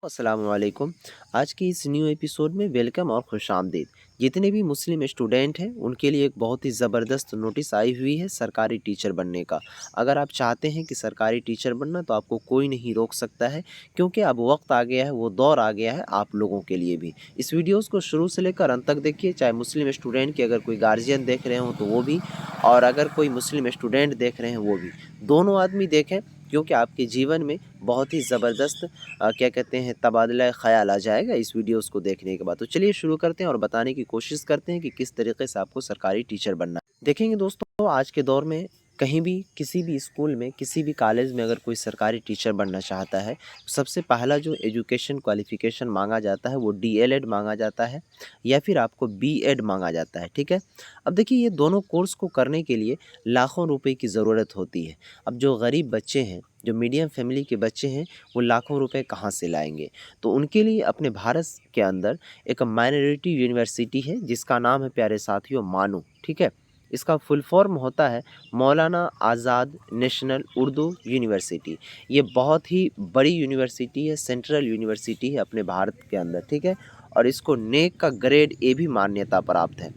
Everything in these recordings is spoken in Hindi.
अस्सलामुअलैकुम। आज की इस न्यू एपिसोड में वेलकम और खुशामदीद। जितने भी मुस्लिम स्टूडेंट हैं उनके लिए एक बहुत ही ज़बरदस्त नोटिस आई हुई है सरकारी टीचर बनने का। अगर आप चाहते हैं कि सरकारी टीचर बनना तो आपको कोई नहीं रोक सकता है, क्योंकि अब वक्त आ गया है, वो दौर आ गया है आप लोगों के लिए भी। इस वीडियोज़ को शुरू से लेकर अंत तक देखिए, चाहे मुस्लिम स्टूडेंट के अगर कोई गार्जियन देख रहे हों तो वो भी, और अगर कोई मुस्लिम स्टूडेंट देख रहे हैं वो भी, दोनों आदमी देखें, क्योंकि आपके जीवन में बहुत ही ज़बरदस्त क्या कहते हैं तबादला ख़्याल आ जाएगा इस वीडियोज़ को देखने के बाद। तो चलिए शुरू करते हैं और बताने की कोशिश करते हैं कि किस तरीके से आपको सरकारी टीचर बनना है। देखेंगे दोस्तों, आज के दौर में कहीं भी, किसी भी स्कूल में, किसी भी कॉलेज में अगर कोई सरकारी टीचर बनना चाहता है तो सबसे पहला जो एजुकेशन क्वालिफ़िकेशन मांगा जाता है वो डीएलएड मांगा जाता है, या फिर आपको बीएड मांगा जाता है। ठीक है। अब देखिए, ये दोनों कोर्स को करने के लिए लाखों रुपए की ज़रूरत होती है। अब जो गरीब बच्चे हैं, जो मीडियम फैमिली के बच्चे हैं, वो लाखों रुपए कहाँ से लाएंगे? तो उनके लिए अपने भारत के अंदर एक माइनॉरिटी यूनिवर्सिटी है जिसका नाम है, प्यारे साथियों, मानू। ठीक है। इसका फुल फॉर्म होता है मौलाना आज़ाद नेशनल उर्दू यूनिवर्सिटी। ये बहुत ही बड़ी यूनिवर्सिटी है, सेंट्रल यूनिवर्सिटी है अपने भारत के अंदर। ठीक है। और इसको नेक का ग्रेड ए भी मान्यता प्राप्त है।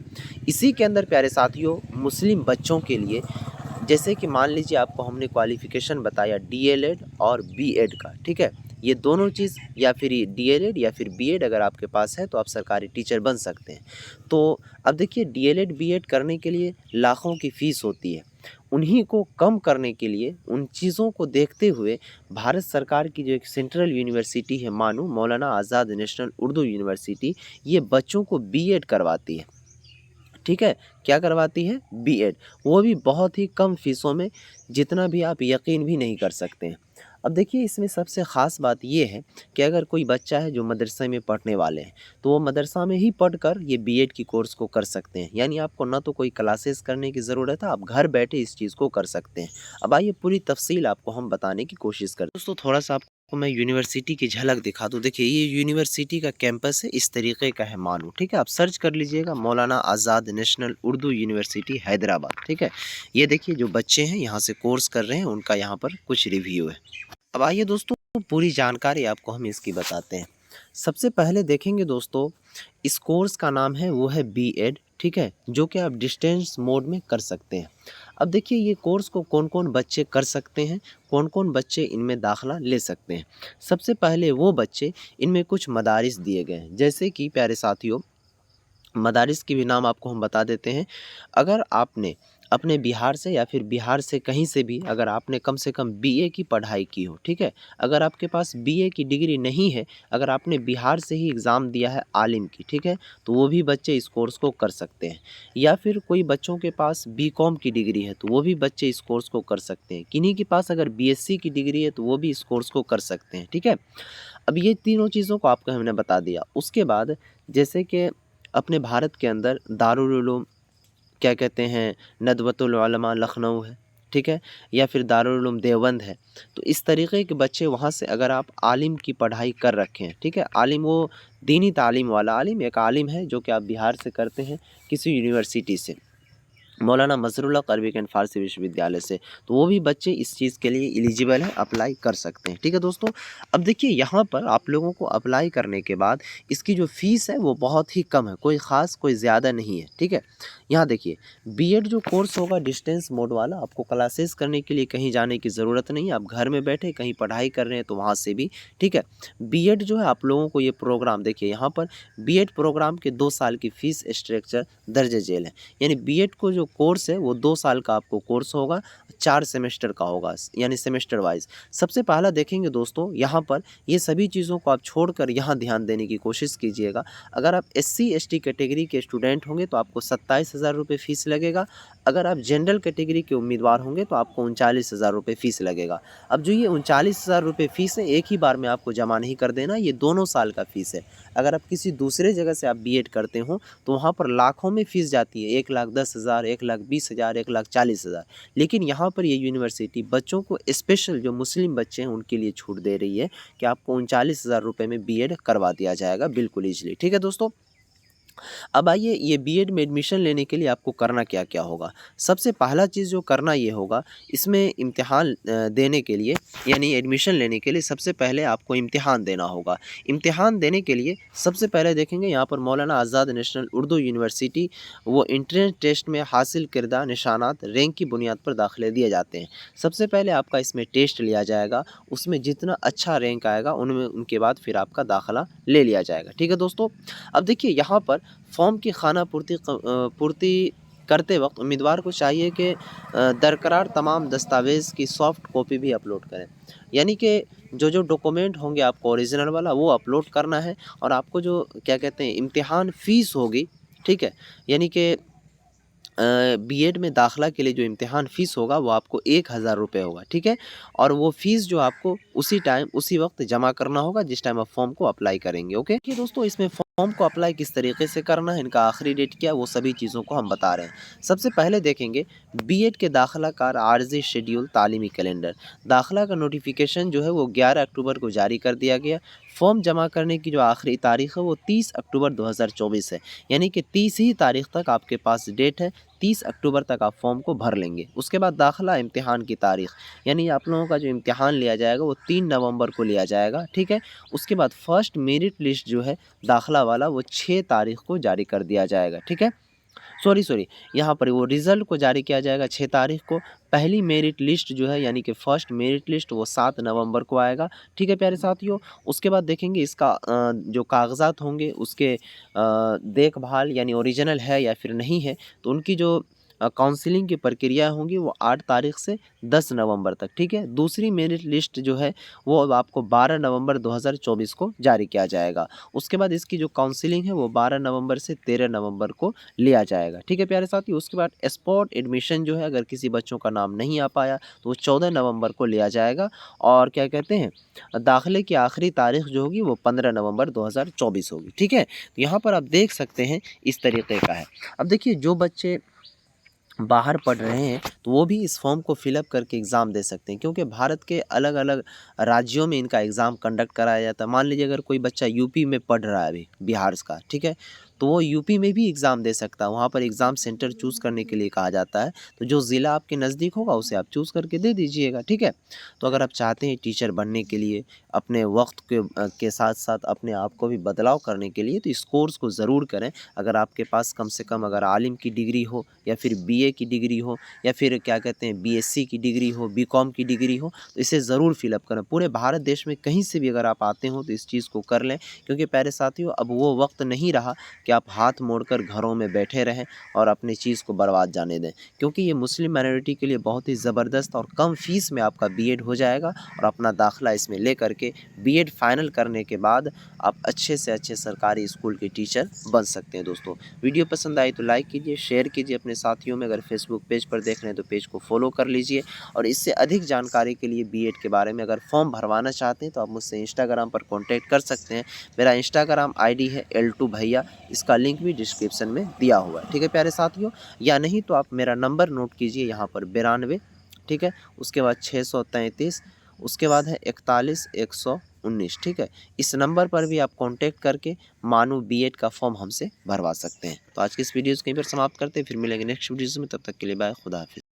इसी के अंदर प्यारे साथियों, मुस्लिम बच्चों के लिए, जैसे कि मान लीजिए आपको हमने क्वालिफ़िकेशन बताया डीएलएड और बीएड का। ठीक है। ये दोनों चीज़, या फिर ये डीएलएड या फिर बीएड अगर आपके पास है तो आप सरकारी टीचर बन सकते हैं। तो अब देखिए, डीएलएड बीएड करने के लिए लाखों की फ़ीस होती है। उन्हीं को कम करने के लिए, उन चीज़ों को देखते हुए, भारत सरकार की जो एक सेंट्रल यूनिवर्सिटी है मानू, मौलाना आज़ाद नेशनल उर्दू यूनिवर्सिटी, ये बच्चों को बीएड करवाती है। ठीक है। क्या करवाती है? बीएड। वो भी बहुत ही कम फ़ीसों में, जितना भी आप यकीन भी नहीं कर सकते हैं। अब देखिए, इसमें सबसे ख़ास बात ये है कि अगर कोई बच्चा है जो मदरसे में पढ़ने वाले हैं, तो वो मदरसा में ही पढ़कर ये बीएड की कोर्स को कर सकते हैं। यानी आपको ना तो कोई क्लासेस करने की ज़रूरत है, आप घर बैठे इस चीज़ को कर सकते हैं। अब आइए पूरी तफ़सील आपको हम बताने की कोशिश करते हैं। दोस्तों, थोड़ा-सा आपको मैं यूनिवर्सिटी की झलक दिखा दूँ। देखिए, ये यूनिवर्सिटी का कैंपस है, इस तरीके का है मानो। ठीक है। आप सर्च कर लीजिएगा, मौलाना आज़ाद नेशनल उर्दू यूनिवर्सिटी हैदराबाद। ठीक है। ये देखिए, जो बच्चे हैं यहाँ से कोर्स कर रहे हैं, उनका यहाँ पर कुछ रिव्यू है। अब आइए दोस्तों, पूरी जानकारी आपको हम इसकी बताते हैं। सबसे पहले देखेंगे दोस्तों, इस कोर्स का नाम है वो है बीएड। ठीक है। जो कि आप डिस्टेंस मोड में कर सकते हैं। अब देखिए, ये कोर्स को कौन कौन बच्चे कर सकते हैं, कौन कौन बच्चे इनमें दाखिला ले सकते हैं। सबसे पहले वो बच्चे, इनमें कुछ मदारिस दिए गए हैं, जैसे कि प्यारे साथियों, मदारिस के भी नाम आपको हम बता देते हैं। अगर आपने अपने बिहार से या फिर बिहार से कहीं से भी, अगर आपने कम से कम बीए की पढ़ाई की हो, ठीक है, अगर आपके पास बीए की डिग्री नहीं है, अगर आपने बिहार से ही एग्ज़ाम दिया है आलिम की, ठीक है, तो वो भी बच्चे इस कोर्स को कर सकते हैं। या फिर कोई बच्चों के पास बीकॉम की डिग्री है तो वो भी बच्चे इस कोर्स को कर सकते हैं। किन्हीं के पास अगर बीएससी की डिग्री है तो वो भी इस कोर्स को कर सकते हैं। ठीक है। अब ये तीनों चीज़ों को आपको हमने बता दिया। उसके बाद, जैसे कि अपने भारत के अंदर दारुल उलूम, क्या कहते हैं, नदवतुल उलमा लखनऊ है। ठीक है। या फिर दारुल उलूम देवबंद है। तो इस तरीके के बच्चे, वहाँ से अगर आप आलिम की पढ़ाई कर रखे हैं, ठीक है, आलिम वो दीनी तालीम वाला आलिम, एक आलिम है जो कि आप बिहार से करते हैं किसी यूनिवर्सिटी से, मौलाना मज़हरुल हक़ अरबिक एंड फ़ारसी विश्वविद्यालय से, तो वो भी बच्चे इस चीज़ के लिए एलिजिबल हैं, अप्लाई कर सकते हैं। ठीक है दोस्तों। अब देखिए, यहाँ पर आप लोगों को अप्लाई करने के बाद इसकी जो फ़ीस है वो बहुत ही कम है, कोई ख़ास, कोई ज़्यादा नहीं है। ठीक है। यहाँ देखिए, बीएड जो कोर्स होगा डिस्टेंस मोड वाला, आपको क्लासेस करने के लिए कहीं जाने की ज़रूरत नहीं है, आप घर में बैठे कहीं पढ़ाई कर रहे हैं तो वहाँ से भी। ठीक है। बीएड जो है, आप लोगों को ये प्रोग्राम देखिए, यहाँ पर बीएड प्रोग्राम के 2 साल की फ़ीस स्ट्रक्चर दर्ज झेल है। यानी बीएड को जो कोर्स है वो 2 साल का आपको कोर्स होगा, 4 सेमेस्टर का होगा, यानी सेमेस्टर वाइज। सबसे पहला देखेंगे दोस्तों, यहाँ पर ये सभी चीज़ों को आप छोड़कर यहाँ ध्यान देने की कोशिश कीजिएगा। अगर आप एससी एसटी कैटेगरी के स्टूडेंट होंगे तो आपको 27,000 रुपये फ़ीस लगेगा। अगर आप जनरल कैटेगरी के उम्मीदवार होंगे तो आपको 39,000 रुपये फ़ीस लगेगा। अब जो ये 39,000 रुपये फ़ीस है, एक ही बार में आपको जमा नहीं कर देना, ये दोनों साल का फ़ीस है। अगर आप किसी दूसरे जगह से आप बीएड करते हो तो वहाँ पर लाखों में फ़ीस जाती है, 1,10,000, 1,20,000, 1,40,000। लेकिन यहाँ पर ये यूनिवर्सिटी बच्चों को, स्पेशल जो मुस्लिम बच्चे हैं उनके लिए छूट दे रही है कि आपको 39,000 रुपये में बीएड करवा दिया जाएगा बिल्कुल ईज़िली। ठीक है दोस्तों। अब आइए ये बीएड में एडमिशन लेने के लिए आपको करना क्या-क्या होगा। सबसे पहला चीज़ जो करना ये होगा, इसमें इम्तिहान देने के लिए यानी एडमिशन लेने के लिए सबसे पहले आपको इम्तिहान देना होगा। इम्तिहान देने के लिए सबसे पहले देखेंगे यहाँ पर मौलाना आज़ाद नेशनल उर्दू यूनिवर्सिटी वो एंट्रेंस टेस्ट में हासिल किरदा निशानात रैंक की बुनियाद पर दाखिले दिए जाते हैं। सबसे पहले आपका इसमें टेस्ट लिया जाएगा, उसमें जितना अच्छा रैंक आएगा उनमें उनके बाद फिर आपका दाखिला ले लिया जाएगा। ठीक है दोस्तों? अब देखिए यहाँ पर फॉर्म की खाना पूर्ति करते वक्त उम्मीदवार को चाहिए कि दरक़रार तमाम दस्तावेज़ की सॉफ्ट कॉपी भी अपलोड करें। यानी कि जो डॉक्यूमेंट होंगे आपको ओरिजिनल वाला वो अपलोड करना है और आपको जो क्या कहते हैं इम्तिहान फ़ीस होगी, ठीक है? यानी कि बीएड में दाखिला के लिए जो इम्तिहान फ़ीस होगा वो आपको 1000 रुपये होगा, ठीक है? और वो फ़ीस जो आपको उसी टाइम उसी वक्त जमा करना होगा जिस टाइम आप फॉर्म को अप्लाई करेंगे, ओके? देखिए दोस्तों इसमें फॉर्म को अप्लाई किस तरीके से करना है, इनका आखिरी डेट क्या है, वो सभी चीज़ों को हम बता रहे हैं। सबसे पहले देखेंगे बीएड के दाखिला कार आर्ज़ी शेड्यूल तालीमी कैलेंडर। दाखिला का नोटिफ़िकेशन जो है वो 11 अक्टूबर को जारी कर दिया गया। फॉर्म जमा करने की जो आखिरी तारीख़ है वो 30 अक्टूबर 2024 है। यानी कि 30 ही तारीख़ तक आपके पास डेट है, 30 अक्टूबर तक आप फॉर्म को भर लेंगे। उसके बाद दाखिला इम्तिहान की तारीख़, यानी आप लोगों का जो इम्तिहान लिया जाएगा वो 3 नवंबर को लिया जाएगा, ठीक है? उसके बाद फर्स्ट मेरिट लिस्ट जो है दाखिला वाला वो 6 तारीख़ को जारी कर दिया जाएगा, ठीक है? सॉरी, यहाँ पर वो रिज़ल्ट को जारी किया जाएगा 6 तारीख़ को। पहली मेरिट लिस्ट जो है यानी कि फर्स्ट मेरिट लिस्ट वो 7 नवंबर को आएगा, ठीक है प्यारे साथियों? उसके बाद देखेंगे इसका जो कागज़ात होंगे उसके देखभाल यानी ओरिजिनल है या फिर नहीं है, तो उनकी जो काउंसलिंग की प्रक्रिया होंगी वो 8 तारीख़ से 10 नवंबर तक, ठीक है? दूसरी मेरिट लिस्ट जो है वो अब आपको 12 नवंबर 2024 को जारी किया जाएगा। उसके बाद इसकी जो काउंसलिंग है वो 12 नवंबर से 13 नवंबर को लिया जाएगा, ठीक है प्यारे साथियों? उसके बाद स्पॉट एडमिशन जो है अगर किसी बच्चों का नाम नहीं आ पाया तो वो 14 नवंबर को लिया जाएगा और क्या कहते हैं दाखिले की आखिरी तारीख़ जो होगी वो 15 नवंबर 2024 होगी, ठीक है? तो यहाँ पर आप देख सकते हैं इस तरीके का है। अब देखिए जो बच्चे बाहर पढ़ रहे हैं तो वो भी इस फॉर्म को फिलअप करके एग्ज़ाम दे सकते हैं क्योंकि भारत के अलग-अलग राज्यों में इनका एग्ज़ाम कंडक्ट कराया जाता है। मान लीजिए अगर कोई बच्चा यूपी में पढ़ रहा है अभी बिहार का, ठीक है? तो वो यूपी में भी एग्ज़ाम दे सकता है। वहाँ पर एग्ज़ाम सेंटर चूज़ करने के लिए कहा जाता है। तो जो ज़िला आपके नज़दीक होगा उसे आप चूज़ करके दे दीजिएगा, ठीक है? तो अगर आप चाहते हैं टीचर बनने के लिए अपने वक़्त के साथ-साथ अपने आप को भी बदलाव करने के लिए तो इस कोर्स को ज़रूर करें। अगर आपके पास कम से कम अगर आलिम की डिग्री हो या फिर बीए की डिग्री हो या फिर क्या कहते हैं बीएससी की डिग्री हो, बीकॉम की डिग्री हो, तो इसे ज़रूर फ़िलअप करें। पूरे भारत देश में कहीं से भी अगर आप आते हो तो इस चीज़ को कर लें क्योंकि प्यारे साथियों अब वो वक़्त नहीं रहा कि आप हाथ मोड़कर घरों में बैठे रहें और अपनी चीज़ को बर्बाद जाने दें। क्योंकि ये मुस्लिम माइनॉरिटी के लिए बहुत ही ज़बरदस्त और कम फ़ीस में आपका बीएड हो जाएगा और अपना दाखिला इसमें ले करके बीएड फाइनल करने के बाद आप अच्छे से अच्छे सरकारी स्कूल के टीचर बन सकते हैं दोस्तों। वीडियो पसंद आई तो लाइक कीजिए, शेयर कीजिए अपने साथियों में। अगर फेसबुक पेज पर देख रहे हैं तो पेज को फॉलो कर लीजिए और इससे अधिक जानकारी के लिए बीएड के बारे में अगर फॉर्म भरवाना चाहते हैं तो आप मुझसे इंस्टाग्राम पर कॉन्टैक्ट कर सकते हैं। मेरा इंस्टाग्राम आईडी है L2 भैया, इसका लिंक भी डिस्क्रिप्शन में दिया हुआ है, ठीक है प्यारे साथियों? या नहीं तो आप मेरा नंबर नोट कीजिए यहाँ पर 92, ठीक है? उसके बाद 633, उसके बाद है 41 119, ठीक है? इस नंबर पर भी आप कॉन्टैक्ट करके मानू बीएड का फॉर्म हमसे भरवा सकते हैं। तो आज की इस वीडियो को यहीं पर समाप्त करते हैं, फिर मिलेंगे नेक्स्ट वीडियोज़ में, तब तक के लिए बाय, खुदा हाफ़िज़।